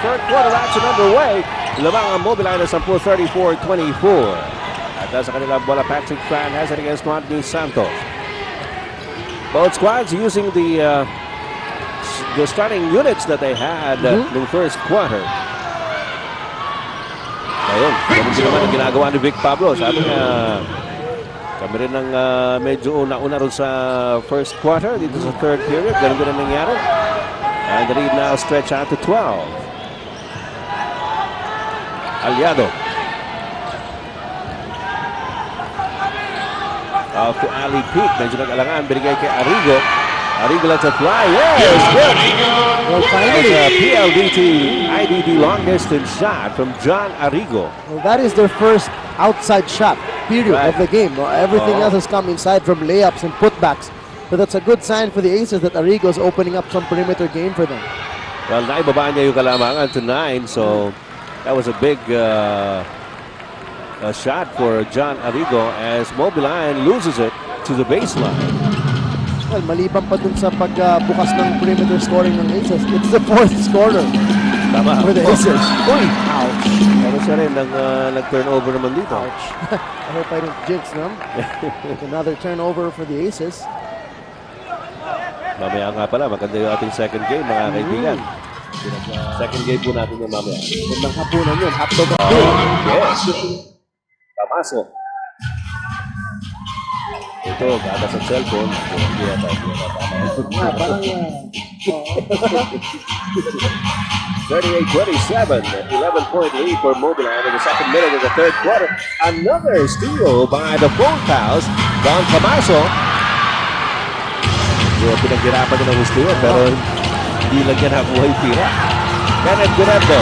third quarter action underway. Lamang ang Mobile na 10-34-24. At sa kanilang bola, Patrick Fan has it against Juan Santos. Both squads using the starting units that they had in the first quarter. Ayun, ganun din naman ang ginagawa ni Vic Pablo. Sabi nga, kami rin ng medyo una-una rin sa first quarter dito sa third period. Ganun din ang nangyari. And the lead now stretch out to 12. Aliado. Off to Ali Peak. Medyo nag-alangan. Binigay kay Arigo. Arigo lets it fly. Yes, good. Well, finally, a PLDT IDD long distance shot from John Arigo. well, that is their first outside shot, period, of the game. Everything else has come inside from layups and putbacks. So that's a good sign for the Aces that Arigo is opening up some perimeter game for them. Well, naibaba niya yung kalamangan to 9. So that was a big shot for John Arigo as Mobiline loses it to the baseline. Well, maliban pa dun sa pagbukas ng perimeter scoring ng Aces, it's the fourth scorer for the Aces. Uy! Ouch! Pero siya rin nag-turnover naman dito. Ouch. I hope I don't jinx them. Another turnover for the Aces. Mamaya nga pala, maganda yung ating second game, mga kaibigan. Second game po natin yung mamaya. Magandang hapunan yun. Hapdog of Yes! Tamaso. Ito, gata sa cellphone. Hindi na tayo. parang 38-27, 11-point lead for Mobiline in the second minute of the third quarter. Another steal by the Phonepals. Don Camaso. Pinaghirapan din ang steal, pero hindi lang yan nakuha yung tira. Kenneth Gherome.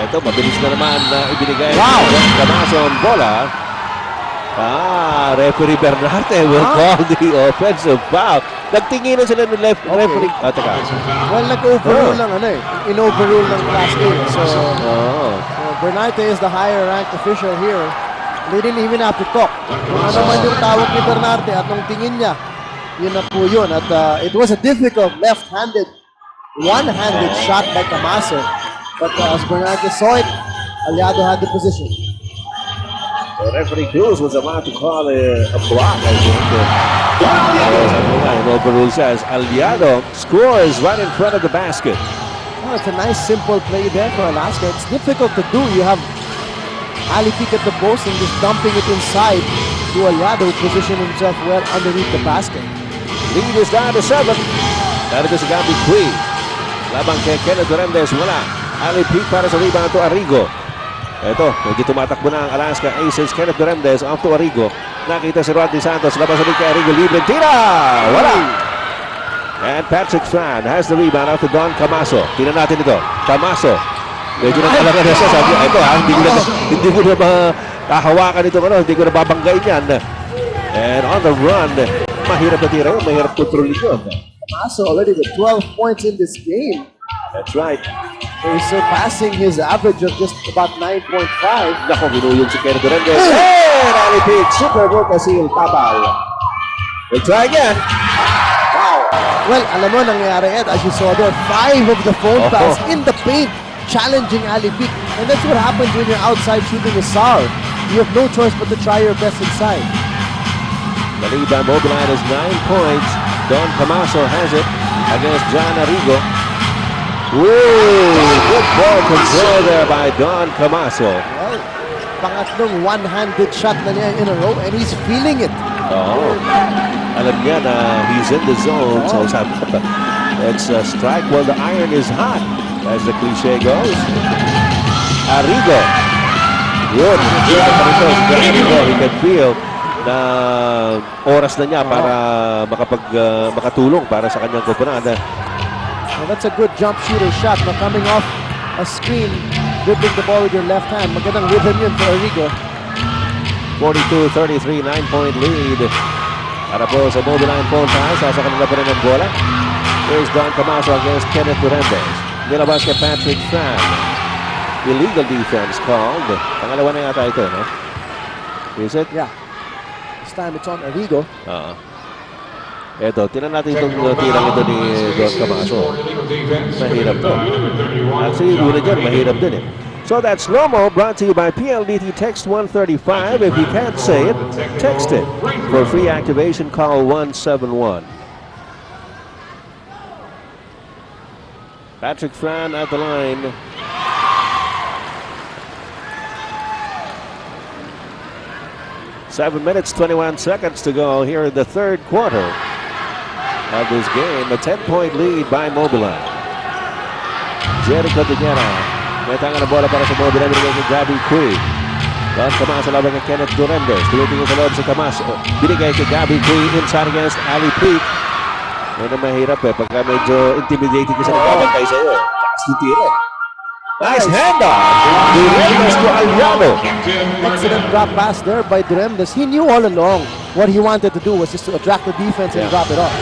Ito, mabilis na naman ibinigay. Wow! Don Camaso ang bola. Referee Bernarte will call the offensive foul. Nagtinginan sila ng referee. Teka. Well, nag-overrule lang, in-overrule ng Class A. So, Bernarte is the higher ranked official here. They didn't even have to talk. Kung ano man yung tawag ni Bernarte at nung tingin niya, yun na po yun. At it was a difficult left-handed, one-handed shot by Camaso. But as Bernarte saw it, Aliado had the position. So referee Cruz was about to call a block, I think. Overruled says Aliado scores right in front of the basket. Oh, it's a nice simple play there for Alaska. It's difficult to do. You have Ali Peak at the post and just dumping it inside to Aliado, who positioned himself well underneath the basket. Lead is down to 7. Narito si Gabby Queen. Labang kay Kenneth Durandes, wala. Ali Peak para sa rebound to Arigo. Ito, medyo tumatakbo na ang Alaska Aces. Kenneth Durandes off to Arigo. Nakita si Rodney Santos. Labas ulit kay Arigo. Libre. Tira! Wala! And Patrick Fan has the rebound off to Don Camaso. Tingnan natin ito. Camaso. Medyo nagkalaga na siya. Sabi, ito hindi ko na makahawakan ito. Hindi ko na babanggain yan. And on the run, mahirap na tira yun. Mahirap kontrolin yun. Camaso already with 12 points in this game. That's right. He's surpassing his average of just about 9.5. Nako, binuyog si Kenneth Durandes. And Ali Peak, super work as he'll tapal. We'll try again. Wow. Well, alam mo nangyari, Ed, as you saw there, 5 of the Phonepals in the paint challenging Ali Peak. And that's what happens when you're outside shooting a SAR. You have no choice but to try your best inside. The lead by Mobiline is 9 points. Don Camaso has it against John Arigo. Woo! Good ball control there by Don Camaso. Well, pangatlong one-handed shot na niya in a row and he's feeling it. Alam niya na he's in the zone. So sabi ko, it's a strike while the iron is hot, as the cliche goes. Arigo. Good. He can feel na oras na niya para makatulong para sa kanyang kumpunada. Well, that's a good jump shooter shot. Now coming off a screen, dribbling the ball with your left hand. Magandang rhythm yun for Arigo. 42-33, 9-point lead. Para po sa Mobiline Phonepals, sa kanila pa rin ang bola. Here's Don Camaso against Kenneth Durandes. Nilabas kay Patrick Fan. Illegal defense called. Pangalawa na yata ito, no? Is it? Yeah. This time it's on Arigo. Eto, tinan natin itong tirang ito ni Don Camaso. Mahirap to. Actually, una dyan, mahirap din eh. So that's Nomo, brought to you by PLDT. Text 135. If you can't say it, text it. For free activation, call 171. Patrick Fran at the line. Seven minutes, 21 seconds to go here in the third quarter of this game. A 10-point lead by Mobilan. Jericho Diguera. May tanga na bola para sa Mobilan. Binigay kay Gabby Cui. Don Camaso laban kay Kenneth Duremdes. Tumitingin sa loob si Camaso. Binigay kay Gabby Cui inside against Ali Peak. Yan ang mahirap eh. Pagka medyo intimidating ka sa nagbabantay sa iyo. Lakas ng tira. Nice handoff. Duremdes to Aliado. Excellent drop pass there by Duremdes. He knew all along what he wanted to do was just to attract the defense and drop it off.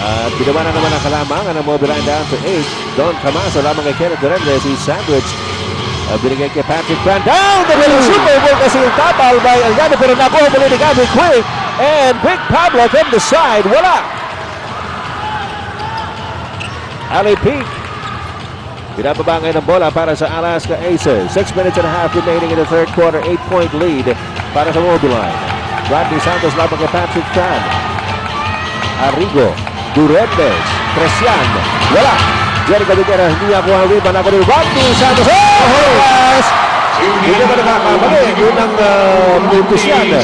At binawa na naman ang kalamangan ng Mobiline down to 8. Don Camaso lamang kay Kenneth Duremdes. He's sandwiched. Binigay kay Patrick Fran. Down the middle. Super Bowl kasi yung tapal by Aliado. Pero nakuha muli ni Gabby Quick. And Big Pablo from the side. Wala. Ali Peak. Pinapaba ngayon ng bola para sa Alaska Aces. 6 minutes and a half remaining in the third quarter. 8-point lead para sa Mobiline. Rodney Santos laban kay Patrick Fran. Arigo. Duremdes. Cresian. Wala. Jericho Diguera. Hindi niya kuha ang rebound. Ako ni Rodney Santos. Oh! Yes! Hindi naman nakakamali. Yun ang puntos yan.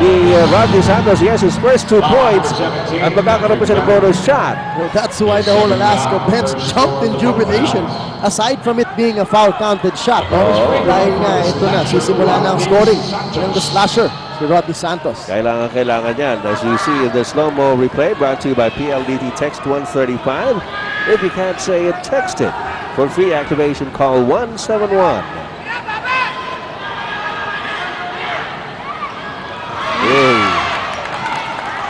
Ni Rodney Santos, yes, his first 2 points. At magkakaroon pa siya ng bonus shot. Well, that's why the whole Alaska bench jumped in jubilation. Aside from it being a foul-counted shot, dahil nga ito na, sisimula na ang scoring ng the slasher, si Rodney Santos. Kailangan yan. As you see in the slow-mo replay, brought to you by PLDT. Text 135. If you can't say it, text it. For free activation, call 171.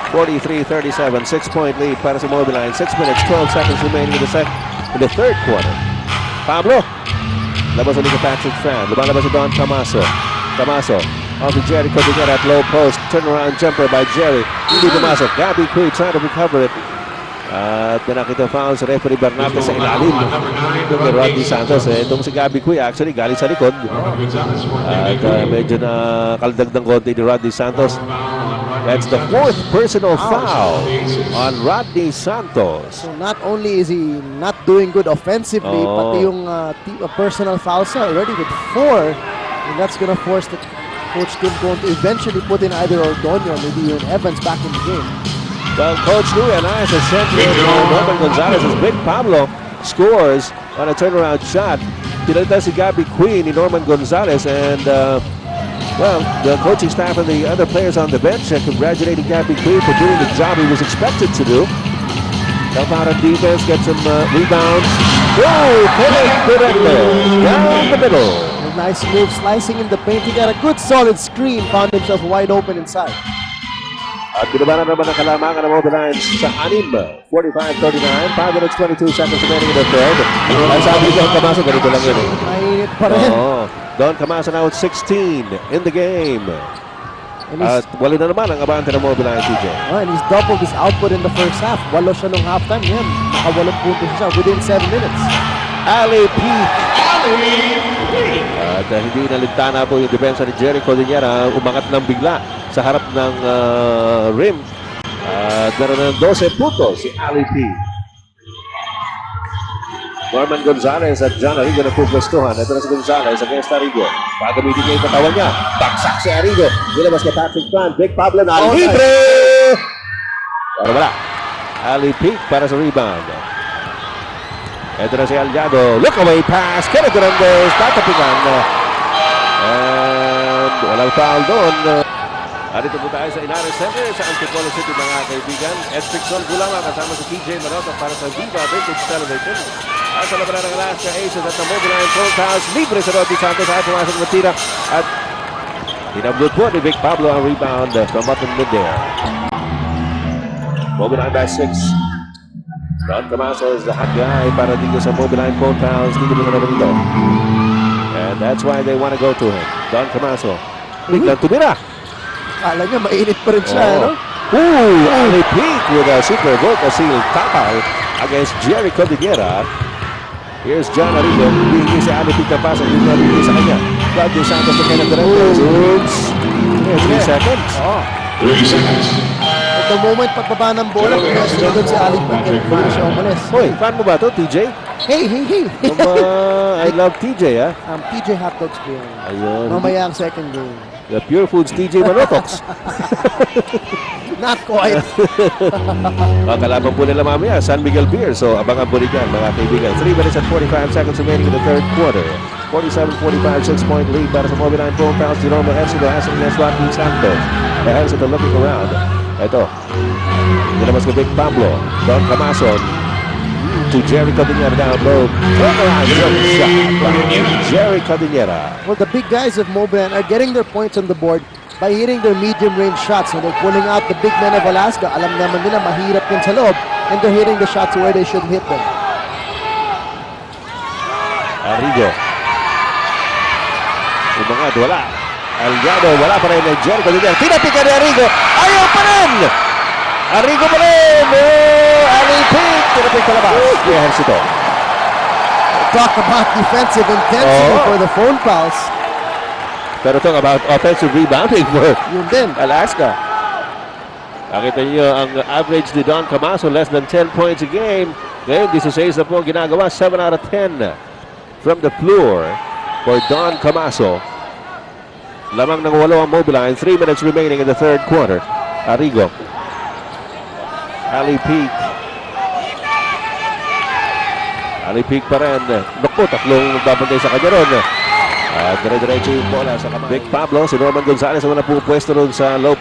43-37, 6-point lead para sa Mobiline. 6 minutes, 12 seconds remaining in the third quarter. Pablo, labas ulit kay Patrick Fran. Lumalabas si Don Camaso. Camaso, off to Jericho Diguera at low post. Turnaround jumper by Jerry. Hindi pumasok. Gabby Cui trying to recover it. At nakita foul sa referee Bernardo sa ilalim. Itong kay Rodney Santos. Itong si Gabby Cui actually galing sa likod. At medyo na kaldag ng konti ni Rodney Santos. That's the 4th personal foul on Rodney Santos. So not only is he not doing good offensively, pati yung personal fouls already with 4. And that's going to force the coach Tim Cone to eventually put in either Ordonio or maybe even Evans back in the game. Well, Coach Louie and I have sent in Norman Gonzalez as Big Pablo scores on a turnaround shot. Pinalitan si Gabby Queen ni Norman Gonzalez and well, the coaching staff and the other players on the bench congratulating Gabby Queen for doing the job he was expected to do. Help out on defense, get some rebounds. Oh, down the middle. A nice move, slicing in the paint. He got a good solid screen, found himself wide open inside. At binaba na naman ang kalamangan ng Mobiline sa 6. 45-39, 5 minutes 22 seconds remaining in the third. Ang sabi ni Don Camaso, ganito lang yun eh. Mainit pa rin. Don Camaso now with 16 in the game. At wali na naman ang abante ng Mobiline, TJ. And he's doubled his output in the first half. 8 siya nung halftime. Yan, naka 8 puntos siya within 7 minutes. Ali Peak. At hindi naligtaan na po yung depensa ni Jericho Diguera. Umangat ng bigla sa harap ng rim. At meron ng 12 puntos si Ali Peak. Norman Gonzalez at John Arigo na pugwestuhan. Ito na si Gonzalez against Arigo. Pagamitin niya yung katawan niya. Baksak si Arigo. Nilabas kay Patrick Fran. Big Pablo na libre! Pero wala. Ali Peak para sa rebound. Ito na si Aliado. Look away pass. Kenneth Duremdes. Tatapikan. And walang foul doon. At ito po tayo sa Inares Center sa Antipolo City mga kaibigan. Ed Pixon Gulama kasama si TJ Marota para sa Viva Vintage Television. At sa labanan ng Alaska Aces at ng Mobiline Phonepals. Libre sa Rodney Santos at pumasok na tira. At hinablot po ni Big Pablo ang rebound from bottom mid there. Mobiline by 6. Don Camaso is the hot guy para dito sa Mobiline Phonepals. Dito mo na dito. And that's why they want to go to him. Don Camaso. Biglang tumira. Kala niya mainit pa rin siya, no? Ali Peak with a super Volta Seal tapal against Jerry Cordillera. Here's John Arigo. Hihingi si Ali Peak ng pass. Hindi na rin sa kanya. Rodney Santos to Kenneth Durante. Oops. 3 seconds. 30 seconds. At the moment, pagbaba ng bola, pinasok doon si Ali Peak and hindi siya umalis. Hoy, fan mo ba to, TJ? Hey! I love TJ, ha? TJ Hotdogs po yun. Ayun. Mamaya ang second game. The Pure Foods TJ Manotox. Not quite. Kalaban po nila mamaya, San Miguel Beer. So, abangan po rin yan, mga kaibigan. 3 minutes and 45 seconds remaining in the third quarter. 47-45, 6-point lead para sa Mobile 9 Phonepals. Gherome Ejercito has against Rodney Santos. Ejercito looking around. Ito. Nilabas ko Big Pablo. Don Camason. To Jerry Cordillera down low. Turnaround shot. Jerry Cordillera. Well, the big guys of Mobile are getting their points on the board by hitting their medium-range shots. And they're pulling out the big men of Alaska. Alam naman nila, mahirap yun sa loob. And they're hitting the shots where they should hit them. Arigo. Umangat, wala. Aliado, wala pa rin ng Jerry Cordillera. Tinapikan ni Arigo. Ayaw pa rin! Arigo pa rin! Ali Peak! Tinapik pa labas. Ejercito. Talk about defensive intensity for the Phonepals. Pero talk about offensive rebounding for Yun din. Alaska. Nakita niyo ang average ni Don Camaso, less than 10 points a game. Ngayon, 16 na po ang ginagawa, 7 out of 10 from the floor for Don Camaso. Lamang ng 8 ang Mobile 3 minutes remaining in the third quarter. Arigo. Ali Peak. Ali Peak pa rin. Naku, tatlong babantay sa kanya ron. Dire-diretso yung bola sa kamay. Big Pablo, si Norman Gonzalez ang pwesto ron sa low.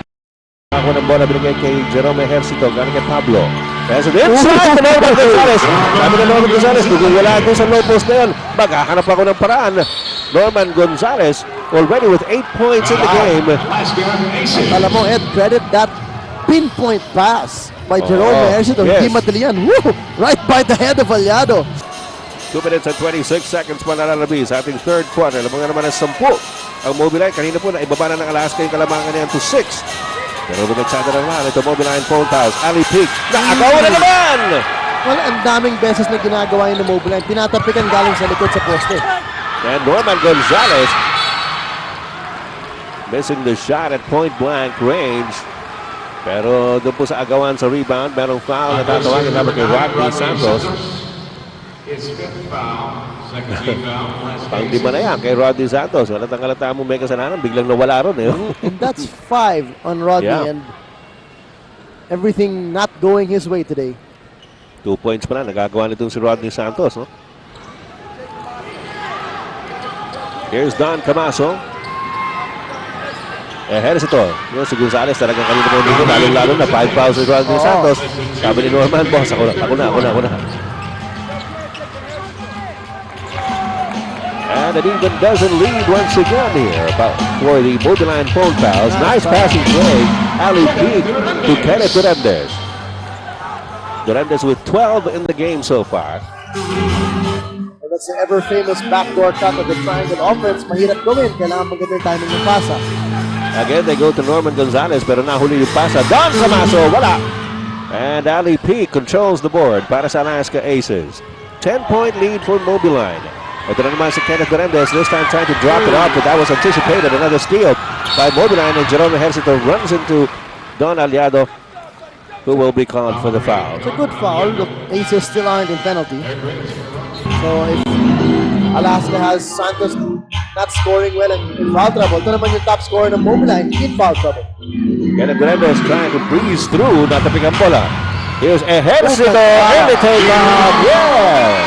Ako ng bola binigay kay Gherome Ejercito. Galing kay Pablo. Kaya sa inside to Norman Gonzalez. Sabi na Norman Gonzalez, kung wala doon sa low post na yun, maghahanap ako ng paraan. Norman Gonzalez already with 8 points in the game. Alam mo, Ed, credit that pinpoint pass by Gherome Ejercito. Hindi madali yan. Woo! Right by the head of Aliado. 2 minutes and 26 seconds pa nalalabis sa ating third quarter. Labangan naman ng 10 ang Mobile. Kanina po na ibaba na ng Alaska yung kalamangan niyan to 6. Pero bumagtsada na naman ito Mobile 9 Phonepals. Ali Peak. Naagaw na naman! Well, ang daming beses na ginagawa yun ng Mobile. Tinatapikan galing sa likod sa poste. And Norman Gonzalez missing the shot at point blank range. Pero doon po sa agawan sa rebound, merong foul na tatawagin naman kay Rodney Santos. Pang-lima na yan kay Rodney Santos. Halatang-halata mo may kasalanan, biglang nawala ron eh. And that's 5 on Rodney and everything not going his way today. 2 points pa na, nagagawa nitong si Rodney Santos. No? Here's Don Camaso. Ejercito. Yung si Gonzalez talagang kanina mo dito, lalong-lalo na 5 fouls si Rodney Santos. Sabi ni Norman, boss, ako na. And it even doesn't lead once again here for the Mobile 9 Phonepals. Nice passing play. Ali Peak to Kenneth Durandez. Durandez with 12 in the game so far. And that's the ever-famous backdoor cut of the triangle offense. Mahirap gawin. Kailangan maganda yung timing ng pasa. Again, they go to Norman Gonzalez, pero nahuli yung pasa. Don Camaso, wala! And Ali Peak controls the board para sa Alaska Aces. 10-point lead for Mobile 9. Ito na naman si Kenneth Durandez, this time trying to drop it off, but that was anticipated. Another steal by Mobile 9, and Gherome Ejercito runs into Don Aliado, who will be called for the foul. It's a good foul. The Aces still aren't in penalty. So if Alaska has Santos not scoring well and in foul trouble, ito naman yung top scorer ng Mobile 9 in foul trouble. Kenneth Durandez trying to breeze through, natapik ang bola. Here's Ejercito in the take-off. Yeah!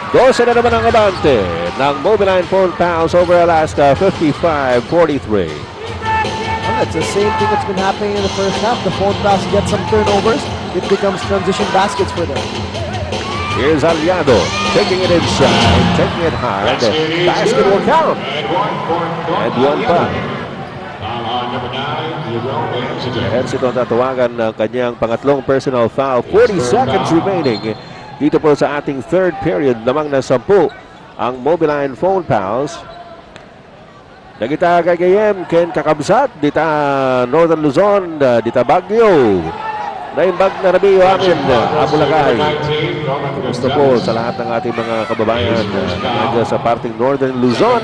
12 na naman ang abante ng Mobile 9 Phonepals over Alaska, 55-43. Well, it's the same thing that's been happening in the first half. The Phonepals get some turnovers. It becomes transition baskets for them. Here's Aliado taking it inside, taking it hard. Basket will count. And one pa. Ejercito tatawagan ng kanyang pangatlong personal foul. 40 seconds remaining. Dito po sa ating third period, lamang na 10 ang Mobile 9 Phonepals. Dagita gagayem ken kakabsat dita Northern Luzon, dita Baguio. Naimbag na rabiyo amin, Abulagay. Gusto po sa lahat ng ating mga kababayan na sa parting Northern Luzon.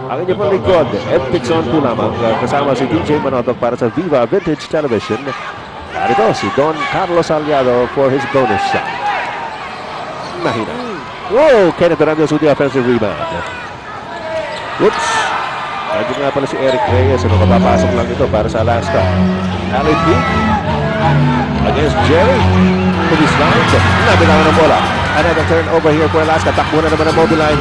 Ang inyong pong likod, Ed Pixon po lamang, kasama si DJ Manotok para sa Viva Vintage Television. Narito si Don Carlos Aliado for his bonus shot. Mahina. Whoa! Kenneth Hernandez with the offensive rebound. Whoops! Nandiyan nga pala si Eric Reyes. Ano, kapapasok lang ito para sa Alaska. Alec B. Against Jerry. To be slide. Nabilangan ng bola. Another turnover here for Alaska. Takbo na naman ang mobile line.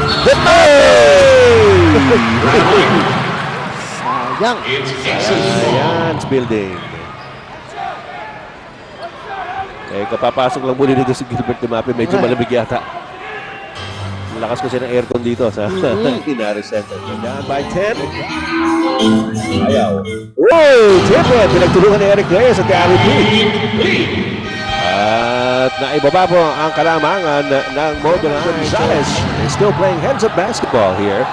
Sayang. Ayan, building. Eh, kapapasok lang muli dito si Gilbert Dimape. Medyo malamig yata. Lakas kasi ng aircon dito sa Inari Center. Down by 10. Ayaw. Whoa! Triple! Pinagtulungan ni Eric Reyes at Gary P. At naibaba po ang kalamangan ng Mobile Gonzalez. He's still playing heads-up basketball here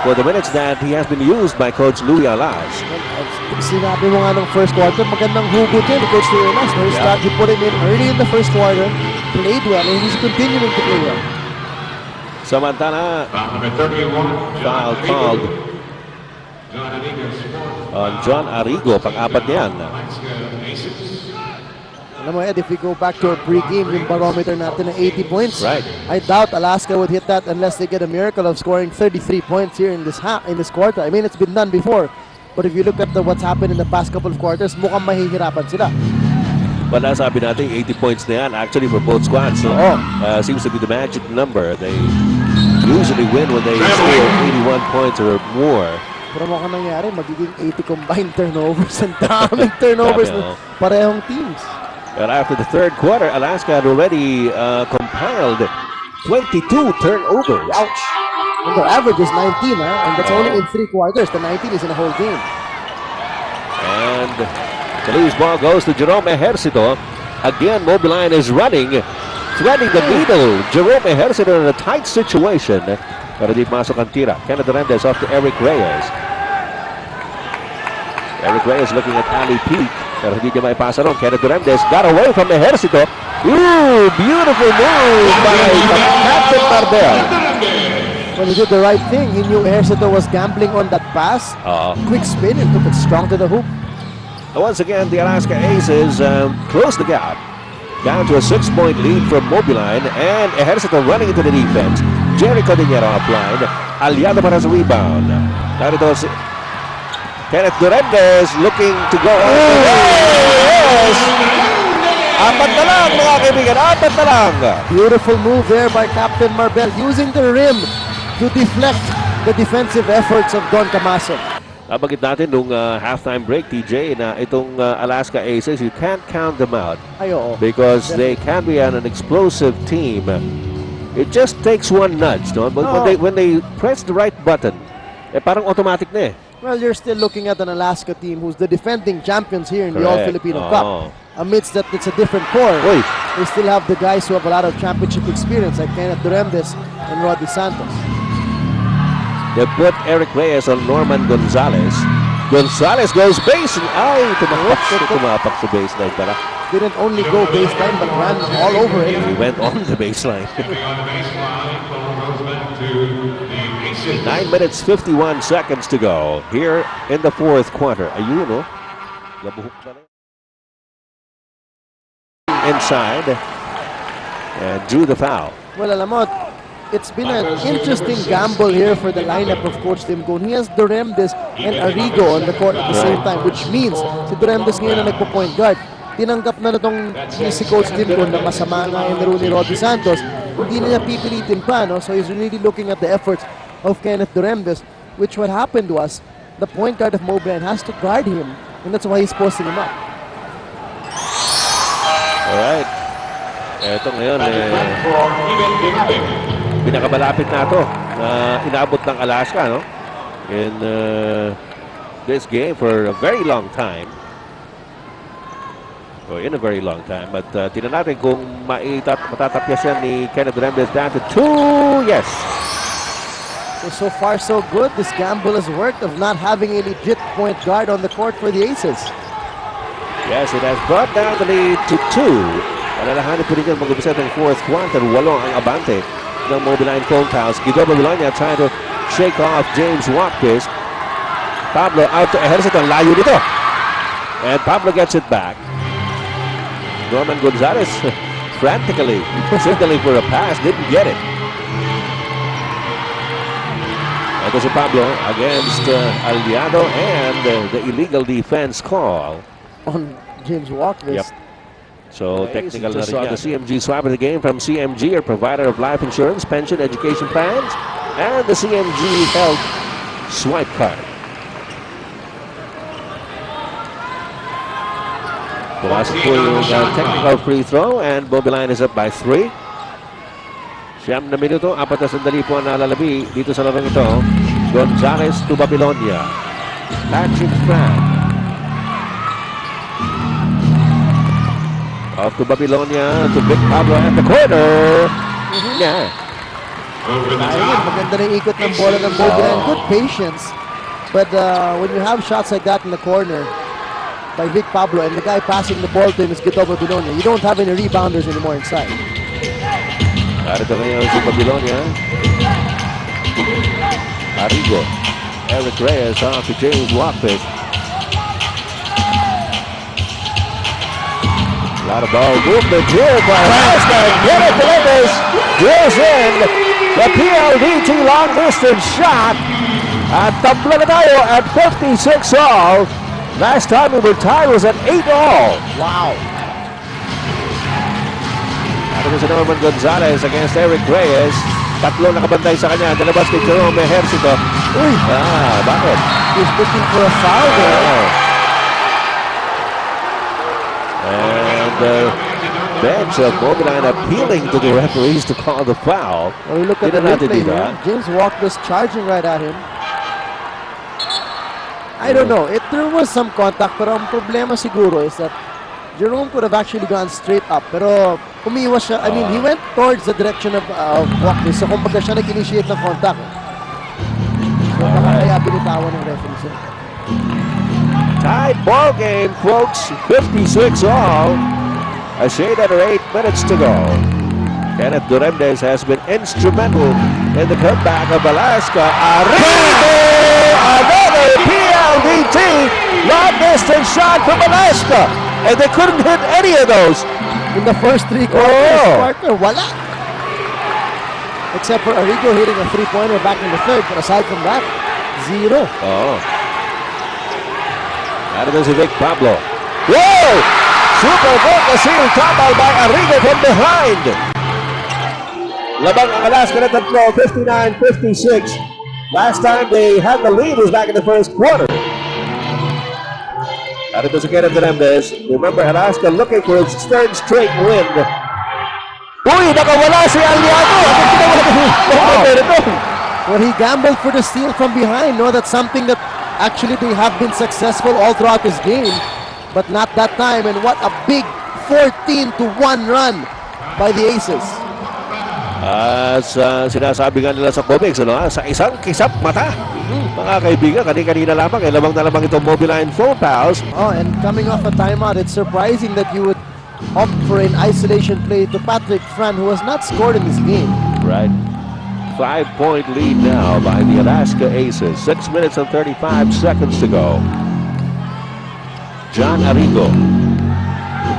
for the minutes that he has been used by Coach Louis Alas. Sinabi mo nga ng first quarter, magandang hugot yan ni Coach Louis Alas. He put him in early in the first quarter, played well, and he's continuing to play well. Samantala, foul called on John Arigo, pang-apat niyan. Alam mo, Ed, if we go back to our pre-game, yung barometer natin na 80 points, Right. I doubt Alaska would hit that unless they get a miracle of scoring 33 points here in this quarter. I mean, it's been done before. But if you look at what's happened in the past couple of quarters, mukhang mahihirapan sila. Wala, sabi natin 80 points na yan actually for both squads. So, seems to be the magic number. They usually win when they score 81 points or more. Pero mukhang nangyari, magiging 80 combined turnovers. Ang daming turnovers ng parehong teams. But after the third quarter, Alaska had already compiled 22 turnovers. Ouch! And their average is 19, and that's only in 3 quarters. The 19 is in a whole game. And the loose ball goes to Gherome Ejercito. Again, Mobiline is running, threading the needle. Gherome Ejercito in a tight situation. Pero di masok ang tira. Kenneth Hernandez off to Eric Reyes. Eric Reyes looking at Ali Peak. Pero hindi niya maipasa ron. Kenneth Hernandez got away from Ejercito. Ooh, beautiful move by Captain Barbel. Well, he did the right thing. He knew Ejercito was gambling on that pass. Quick spin and took it strong to the hoop. Once again, the Alaska Aces close the gap. Down to a 6-point lead for Mobiline. And Ejercito running into the defense. Jerry Cordillero offline. Aliado para sa rebound. Narito si Kenneth Hernandez looking to go. Yes! Apat na lang, mga kaibigan. Apat na lang. Beautiful move there by Captain Marbel, using the rim to deflect the defensive efforts of Don Camaso. Nabagit natin nung halftime break, TJ, na itong Alaska Aces, you can't count them out. Ay, oo. Because they can be an explosive team. It just takes one nudge, no? But when they press the right button, parang automatic na eh. Well, you're still looking at an Alaska team who's the defending champions here in the All-Filipino Cup. Amidst that, it's a different core. They still have the guys who have a lot of championship experience, like Kenneth Hernandez and Roddy Santos. They put Eric Reyes on Norman Gonzalez. Gonzalez goes baseline. Ay, tumapak sa baseline pala. Didn't only go baseline, but ran all over it. He went on the baseline. 9 minutes, 51 seconds to go here in the fourth quarter. Ayun, no? Nabuhok na rin. Inside and drew the foul. Well, alam mo, it's been an interesting gamble here for the lineup of Coach Tim Cone. He has Hernandez and Arigo on the court at the same time, which means si Hernandez ngayon na nagpo-point guard. Tinanggap na itong si Coach Tim Cone na masama nga yung laro ni Roddy Santos. Hindi na niya pipilitin pa, no? So he's really looking at the efforts of Kenneth Hernandez, which what happened was the point guard of Mobiline has to guard him, and that's why he's posting him up. Alright. Ito ngayon, pinakamalapit na ito na inaabot ng Alaska, no? In this game for a very long time. Or in a very long time. But tingnan natin kung matatapyas yan ni Kenneth Hernandez down to 2. Yes! So far, so good. This gamble has worked of not having a legit point guard on the court for the Aces. Yes, it has brought down the lead to 2. Alalahanin po rin yan mag-umpisa ng fourth quarter. 8 ang abante ng Mobiline Phonepals. Gherome Ejercito trying to shake off James Watkins. Pablo out to Ejercito. Layo nito. And Pablo gets it back. Norman Gonzalez frantically signaling for a pass. Didn't get it. Ito si Pablo against Aliado and the illegal defense call On James Walker. Yep. So technical na rin yan. The CMG swap of the game from CMG, a provider of life insurance, pension, education plans, and the CMG Health Swipe Card. Pumasok po yung technical free throw and Mobiline is up by 3. 9 na minuto, 4 na sandali po ang nalalabi dito sa larong ito. Gonzalez to Babylonia. Patrick Frank. Off to Babylonia to Big Pablo at the corner. Yeah. Ayun, maganda na yung ikot ng bola ng Mobiline. Good patience. But when you have shots like that in the corner by Vic Pablo and the guy passing the ball to him is Gherome Ejercito, you don't have any rebounders anymore inside. Narito ngayon si Babylonia. Arigo. Eric Reyes off to James Watkins. A lot of ball movement here by Alaska. Gherome Ejercito drills in the PLDT long distance shot. At tabla na tayo at 56 all. Last time we were tied was at 8 all. Wow. Ito si Norman Gonzalez against Eric Reyes. Tatlo nakabantay sa kanya. Dalabas kay Gherome Ejercito. Uy, Bakit? he's looking for a foul there. And bench of Mobiline appealing to the referees to call the foul. Well, we look at the Hindi na natin replay dito, here. James Walker's charging right at him. I don't know. There was some contact, pero ang problema siguro is that Gherome could have actually gone straight up, pero umiwas siya. I mean, he went towards the direction of Watkins, so kumbaga siya nag-initiate ng contact. So, kaya binitawan ng referee siya. Tied ball game, folks. 56 all. A shade under 8 minutes to go. Kenneth Duremdes has been instrumental in the comeback of Alaska. Arigo! Another PLDT long distance shot from Alaska. And they couldn't hit any of those. In the first 3 quarters, wala. Except for Arigo hitting a 3-pointer back in the third, but aside from that, 0. Narito si Vic Pablo. Whoa! Super good na seal tabal by Arigo from behind. Labang ang Alaska na tatlo, 59-56. Last time they had the lead was back in the first quarter. Narito si Kenneth Duremdes. Remember, Alaska looking for its third straight win. Uy, nakawala si Aliado. Well, he gambled for the steal from behind. No, that's something that actually they have been successful all throughout this game, but not that time. And what a big 14-1 run by the Aces. Sinasabi nga nila sa comics, sa isang kisap mata. Mga kaibigan, kanina lamang, lamang na lamang itong Mobiline Phonepals. And coming off a timeout, it's surprising that you would opt for an isolation play to Patrick Fran, who has not scored in this game. Right. 5-point lead now by the Alaska Aces. 6 minutes and 35 seconds to go. John Arigo.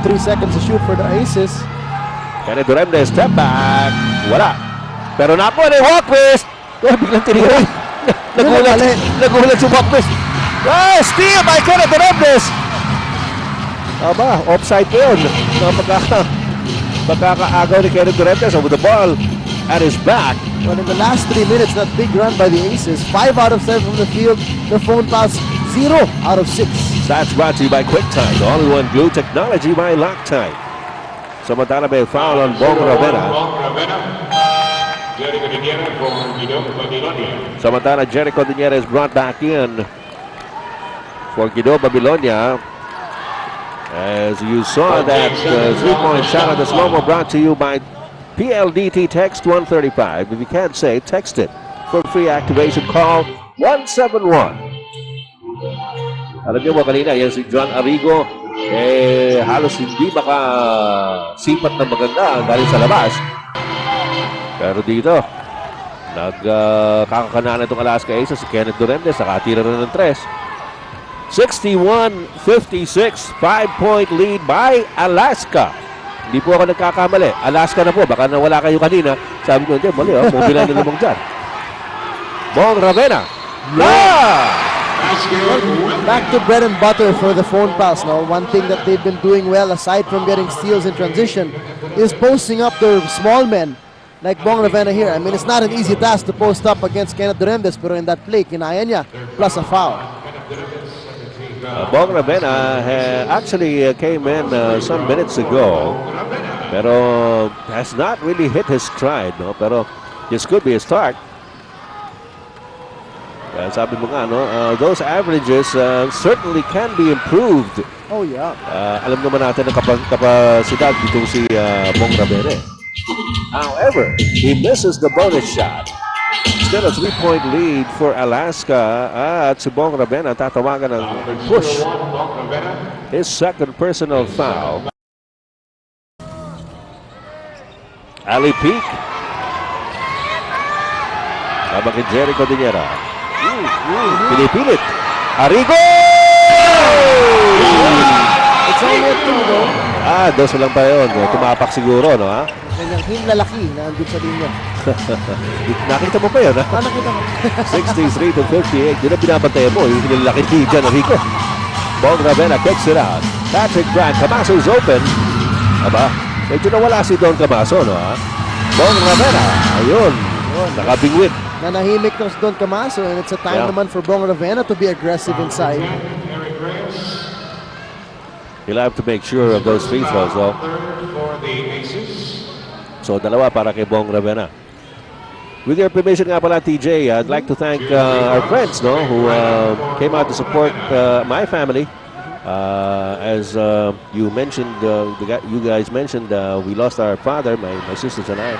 3 seconds to shoot for the Aces. Kenneth Duremdes, step back. Wala. Pero napo ni Watkins. Biglang tinira. Nagulat si Watkins. Steal by Kenneth Duremdes. Offside yun. Pagkakaagaw ni Kenneth Duremdes with the ball at his back. Well, in the last 3 minutes, that big run by the Aces, 5 out of 7 from the field. The Phonepals, 0 out of 6. That's brought to you by QuickTime. All-in-one glue technology by Loctite. Samantala may foul on Bong Ravena. Samantala, Jericho Diniera is brought back in for Gherome Babylonia. As you saw that 3-point shot of the slow-mo brought to you by PLDT text 135. If you can't say, text it. for free activation. Call 171. Alam niyo ba kanina, yan si John Arigo, halos hindi makasipat ng maganda galing sa labas. Pero dito, nagkakakanan itong Alaska Aces si Kenneth Duremdes, nakatira rin ng 3. 61-56, 5-point lead by Alaska. Hindi po ako nagkakamali. Alaska na po, baka nawala kayo kanina. Sabi ko, hindi, mali, mobile na lamang dyan. Bong Ravenna. Back to bread and butter for the Phonepals. Now, one thing that they've been doing well, aside from getting steals in transition, is posting up their small men like Bong Ravenna here. I mean, it's not an easy task to post up against Kenneth Duremdes, pero in that play, kinaya niya, plus a foul. Bong Ravenna actually came in some minutes ago, pero has not really hit his stride, no? Pero this could be a start. Sabi mo nga, no, those averages certainly can be improved. Oh, yeah. Alam naman natin ang kapasidad dito si Bong Ravenna. However, he misses the bonus shot. Still a 3-point lead for Alaska. At si Bong Ravenna tatawagan ng push. His second personal foul. Ali Peak. Habang kay Jericho Dinera. Pinipilit. Arigo! It's only a 2, though. Dos lang pa yun. Tumapak siguro, no? Ha? Kanyang hinlalaki na andun sa linya. Nakita mo pa yun, ha? Nakita mo. 63-58. Yun ang binabantayan mo. Yung hinlalaki ni Jan Arigo. Bong Ravenna kicks it out. Patrick Grant. Camaso's open. Aba, medyo nawala si Don Camaso, no? Ha? Bong Ravenna. Ayun. Nakabingwit. Nanahimik ng Don Camaso, and it's a time naman for Bong Ravenna to be aggressive inside. He'll have to make sure of those free throws, though. So, dalawa para kay Bong Ravenna. With your permission nga pala, TJ, I'd like to thank our friends, no, who came out to support my family. As you mentioned, you guys mentioned, we lost our father, my sisters and I.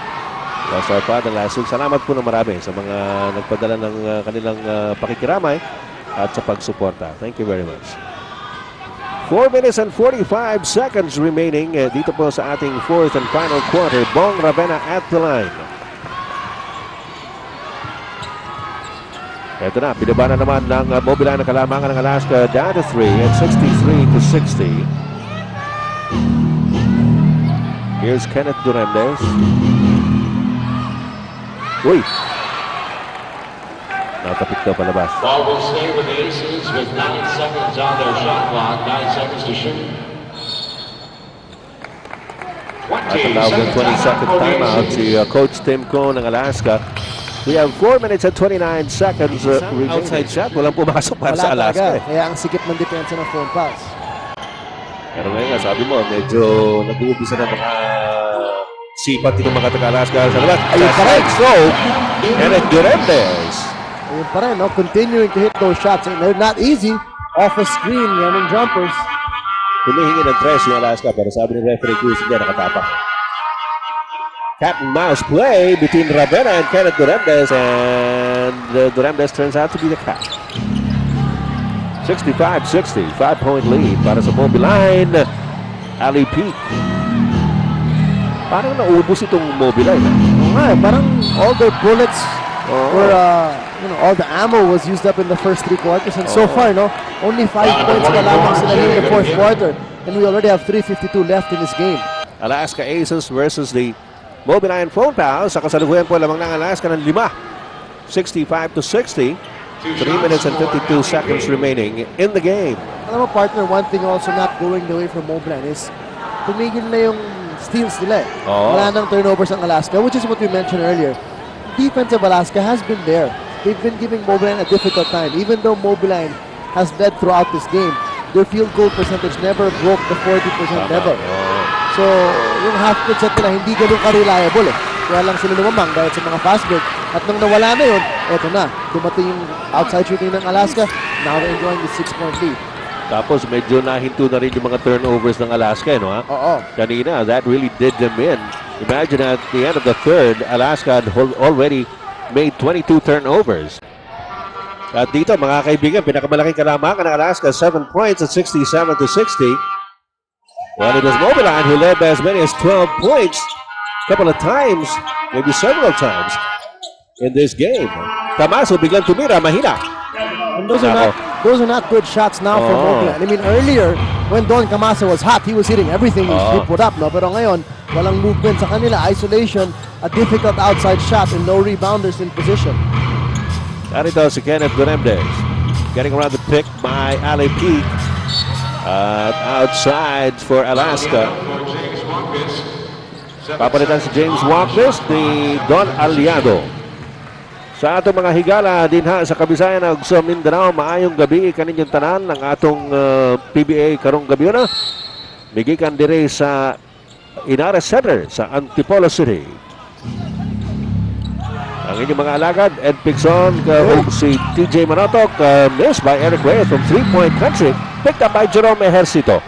Lost our father last week. Salamat po na marami sa mga nagpadala ng kanilang pakikiramay at sa pagsuporta. Thank you very much. 4 minutes and 45 seconds remaining dito po sa ating fourth and final quarter. Bong Ravenna at the line. Ito na, binaba na naman ng mobile na kalamangan ng Alaska down to 3 at 63-60. Here's Kenneth Duremdes. Uy! Natapik daw palabas. Ball will stay with the Aces with 9 seconds on their shot clock. 9 seconds to shoot. At ang 20-second timeout si Coach Tim Cohn ng Alaska. We have 4 minutes and 29 seconds remaining. Outside shot, walang pumasok para sa Alaska. Kaya ang sikip ng depensa ng Phonepals. Pero ngayon nga, sabi mo, medyo nag-uumpisa na mga sipat yung mga taga-Alaska sa labas. Ayun pa rin. So, Kenneth Duremdes. Ayun pa rin, no? Continuing to hit those shots. And they're not easy. Off a screen, yan jumpers. Humihingi ng 3 yung Alaska, pero sabi ni referee Cruz, hindi nakatapak. Cat and mouse play between Ravenna and Kenneth Duremdes, and Duremdes turns out to be the cat. 65-60, 5-point lead para sa mobile line. Ali Peak. Parang naubos itong mobile line. Parang all their bullets were, all the ammo was used up in the first 3 quarters. And so far, only 5 points pa lamang sila in the fourth quarter. And we already have 3:52 left in this game. Alaska Aces versus the Mobile Line Phonepals. Sa kasalukuyan po lamang ng Alaska ng 5. 65-60. 3 minutes and 52 seconds remaining in the game. Alam mo, partner, one thing also not going the way from Mobile Line is tumigil na yung steals nila. Wala nang turnovers ang Alaska, which is what we mentioned earlier. Defense of Alaska has been there. They've been giving Mobile Line a difficult time. Even though Mobile Line has led throughout this game, their field goal percentage never broke the 40% level. So, yung half-court set nila hindi ganun ka-reliable Kaya lang sila lumamang dahil sa mga fast break. At nung nawala na yun, eto na. Dumating yung outside shooting ng Alaska. Now they're enjoying the 6-point lead. Tapos medyo nahinto na rin yung mga turnovers ng Alaska, Oo. Kanina, that really did them in. Imagine at the end of the third, Alaska had already made 22 turnovers. At dito, mga kaibigan, pinakamalaking kalamangan ng Alaska, 7 points at 67 to 60. Well, it was Mobiline who led by as many as 12 points a couple of times, maybe several times in this game. Camaso biglang tumira, mahina. And those are not good shots now for Mobiline. I mean, earlier, when Don Camaso was hot, he was hitting everything he put up. No? Pero ngayon, walang movement sa kanila. Isolation, a difficult outside shot, and no rebounders in position. Narito si Kenneth Gherome, getting around the pick by Ali Peak. Outside for Alaska. Papalitan si James Wampis, ni Don Aliado. Sa atong mga higala din ha sa Kabisayan ug sa Mindanao, maayong gabi kaninyong tanan ng atong PBA karong gabi na. Migikan dire sa Inara Center sa Antipolo City. Ang inyong mga alagad, Ed Pigson, si TJ Manotok, missed by Eric Reyes from three-point country, picked up by Gherome Ejercito.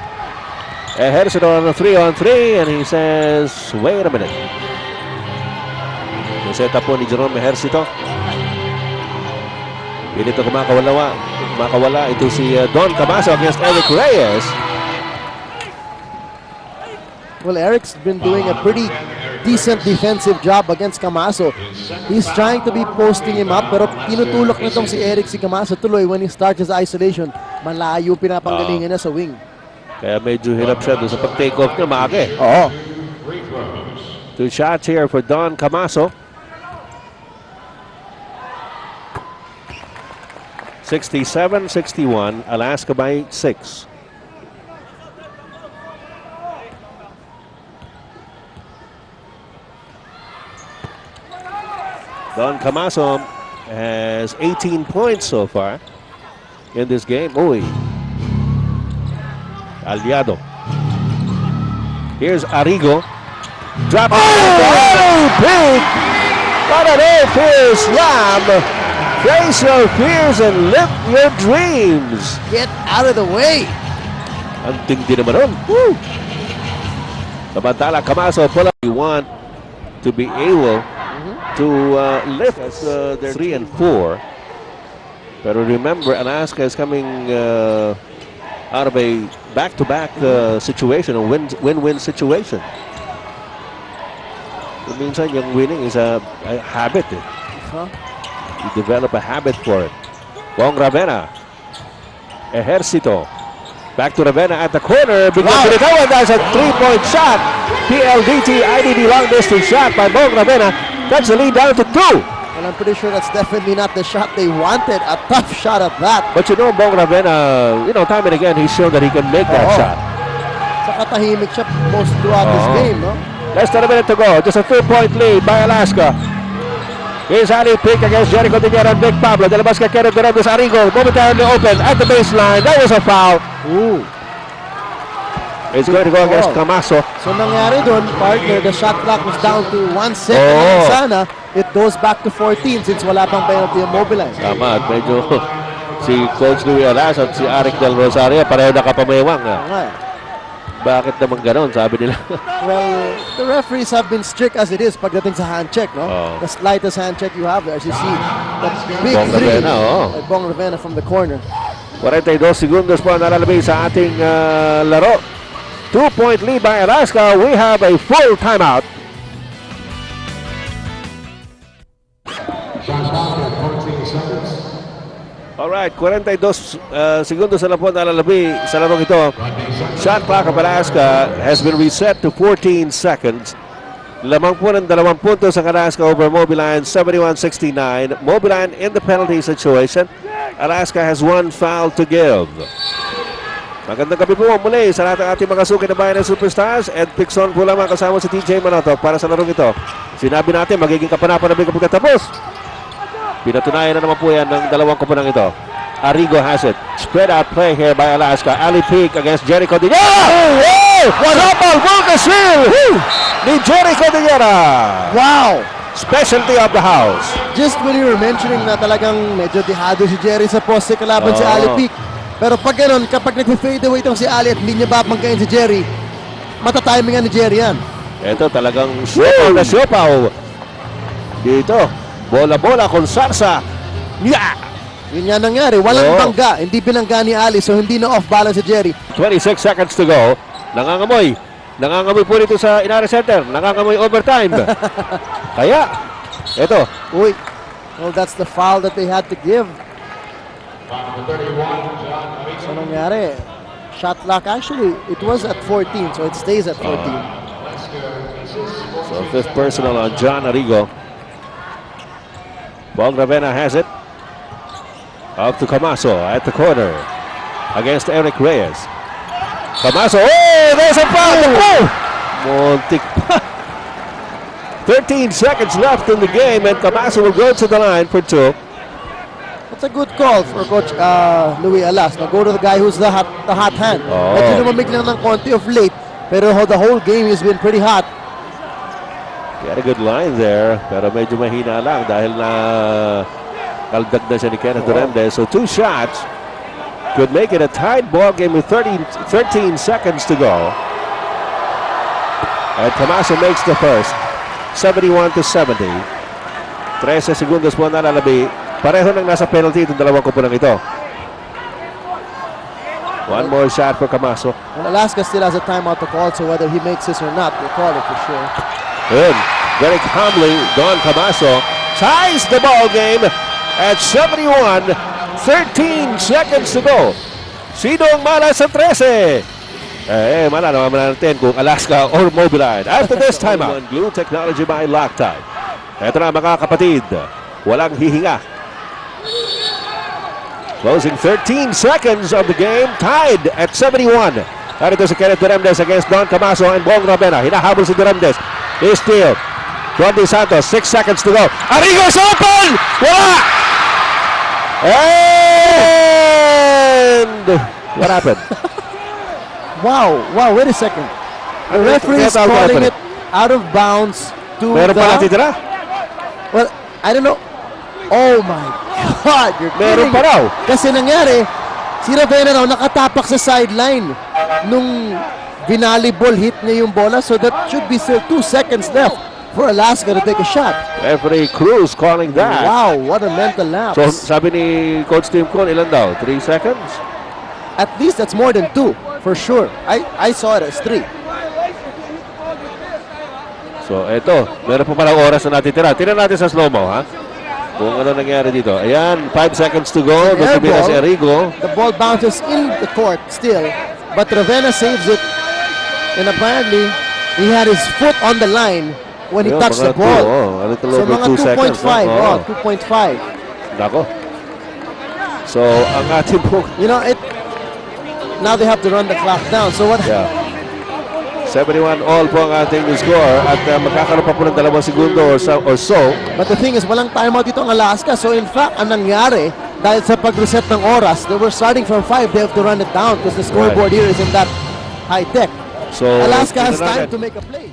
Ejercito on a 3-on-3, and he says, wait a minute. Naseta po ni Gherome Ejercito. Pinito kumakawala ito si Don Camaso against Eric Reyes. Well, Eric's been doing a pretty decent defensive job against Camaso. He's trying to be posting him up, pero tinutulak nitong si Eric si Camaso tuloy when he starts his isolation. Malayo pinapanggalingan niya sa wing. Kaya medyo hirap siya doon sa pag-take off niya, maake. Oo. 2 shots here for Don Camaso. 67-61, Alaska by 6. Don Camaso has 18 points so far in this game. Uy. Aliado. Here's Arigo. Drop. Oh, big! What an air slam! Face your fears and live your dreams. Get out of the way! Ang tindi naman nun. Woo! Samantala, Camaso pull up. You want to be able to lift their 3 and 4. But remember, Alaska is coming out of a back-to-back situation, a win-win situation. It means that yung winning is a habit. You develop a habit for it. Bong Ravenna. Ejercito. Back to Ravenna at the corner. Biglang pinitawan. That's a 3-point shot. PLDT IDD long distance shot by Bong Ravenna. That's the lead down to 2. Well, I'm pretty sure that's definitely not the shot they wanted. A tough shot at that. But you know, Bong Ravenna, time and again, he's shown that he can make that shot. Saka tahimik siya most throughout this game, no? Less than a minute to go. Just a 3-point lead by Alaska. Here's Ali Pick against Jericho Diñera and Vic Pablo. Delabas ka Kenneth Gherome, Arigo momentarily open at the baseline. That was a foul. Ooh. It's going to go against Camaso. So nangyari doon, partner, the shot clock was down to 1 second. Sana, it goes back to 14 since wala pang penalty yung Mobiline. Tama, at medyo si Coach Louie Alas at si Aric Del Rosario pareho nakapamayawang. Bakit naman ganon, sabi nila. Well, the referees have been strict as it is pagdating sa hand check, no? The slightest hand check you have, as you see, that big Bong three Ravenna, by Bong Ravenna from the corner. 42 segundos po nalalabay sa ating laro. 2-point lead by Alaska. We have a full timeout. Alright, 42 segundos na lang po nalalabay sa larong ito. Shot clock of Alaska has been reset to 14 seconds. Lamang po ng 2 puntos ang Alaska over Mobiline, 71-69. Mobiline in the penalty situation. Alaska has 1 foul to give. Magandang gabi po muli sa lahat ng ating mga suki na bayan ng Superstars. Ed Pigson po lamang kasama si TJ Manotok para sa larong ito. Sinabi natin magiging kapanapanabing kapag tapos. Pinatunayan na naman po yan ng 2 kapanang ito. Arigo has it. Spread out play here by Alaska. Ali Peak against Jericho Diñera. Sapal Volcasil ni Jericho Diñera. Wow! Specialty of the house. Just when you were mentioning na talagang medyo dehado si Jerry sa poste kalaban si Ali Peak. Pero pag ganun, kapag nag-fade away itong si Ali at hindi niya babangkain si Jerry, matatimingan ni Jerry yan. Ito talagang siopaw na siopaw. Dito. Bola-bola con salsa. Yeah! Yun nga nangyari. Walang bangga. Hindi binangga ni Ali, so hindi na off-balance si Jerry. 26 seconds to go. Nangangamoy. Nangangamoy po dito sa Inari Center. Nangangamoy overtime. Kaya, ito. Uy. Well, that's the foul that they had to give. So nangyari, shot clock actually, it was at 14, so it stays at 14. So fifth personal on John Arigo. Bong Ravena has it. Up to Camaso at the corner against Eric Reyes. Camaso, oh, there's a foul! Oh! Montik pa. 13 seconds left in the game and Camaso will go to the line for two. That's a good call for Coach Louis Alas. Now go to the guy who's the hot hand. Medyo lumamig lang ng konti of late, pero the whole game has been pretty hot. He had a good line there, pero medyo mahina lang dahil na kaldag na siya ni Kenneth Durende. So two shots could make it a tied ball game with 13 seconds to go. And Camaso makes the first. 71-70. 13 segundos po nalalabi. Pareho nang nasa penalty itong dalawang kupunan ito. One more shot for Camaso. And Alaska still has a timeout to call, so whether he makes this or not, we'll call it for sure. Good. Very calmly, Don Camaso ties the ball game at 71. 13 seconds to go. Sino ang malas sa 13? Malalaman natin kung Alaska or Mobiline. After this timeout, glue technology by Loctite. Ito na mga kapatid. Walang hihinga. Closing 13 seconds of the game. Tied at 71. Narito si Kenneth Duremdes against Don Camaso and Bong Ravena. Hinahabol si Duremdes. He steal. Juan De Santos, 6 seconds to go. Arigo's open! Wala! And what happened? Wow, wait a second. The referee is calling it out of bounds to Meron pa natitira? Well, I don't know. Oh my God, you're Meron kidding. pa raw. Kasi nangyari, si Ravena raw nakatapak sa sideline nung binalibol hit niya yung bola, so that should be still 2 seconds left for Alaska to take a shot. Referee Cruz calling that. Wow, what a mental lapse. So sabi ni Coach Tim Cone, ilan daw? 3 seconds? At least that's more than 2, for sure. I saw it as 3. So eto, meron pa palang oras na natitira. Tingnan natin sa slow-mo, ha? Kung ano nangyari dito. Ayan, 5 seconds to go. Nagpipila si Arigo. The ball bounces in the court still, but Ravena saves it. And apparently, he had his foot on the line when he touched the ball. So mga 2.5. 2.5. Nako. So, ang ating po... You know, now they have to run the clock down. So what? Yeah. 71 all po ang ating score at magkakaroon pa po ng 2 segundo or so. But the thing is, walang timeout dito ang Alaska. So in fact, ang nangyari, dahil sa pag-reset ng oras, they were starting from 5, they have to run it down because the scoreboard here isn't that high-tech. So, Alaska has time to make a play.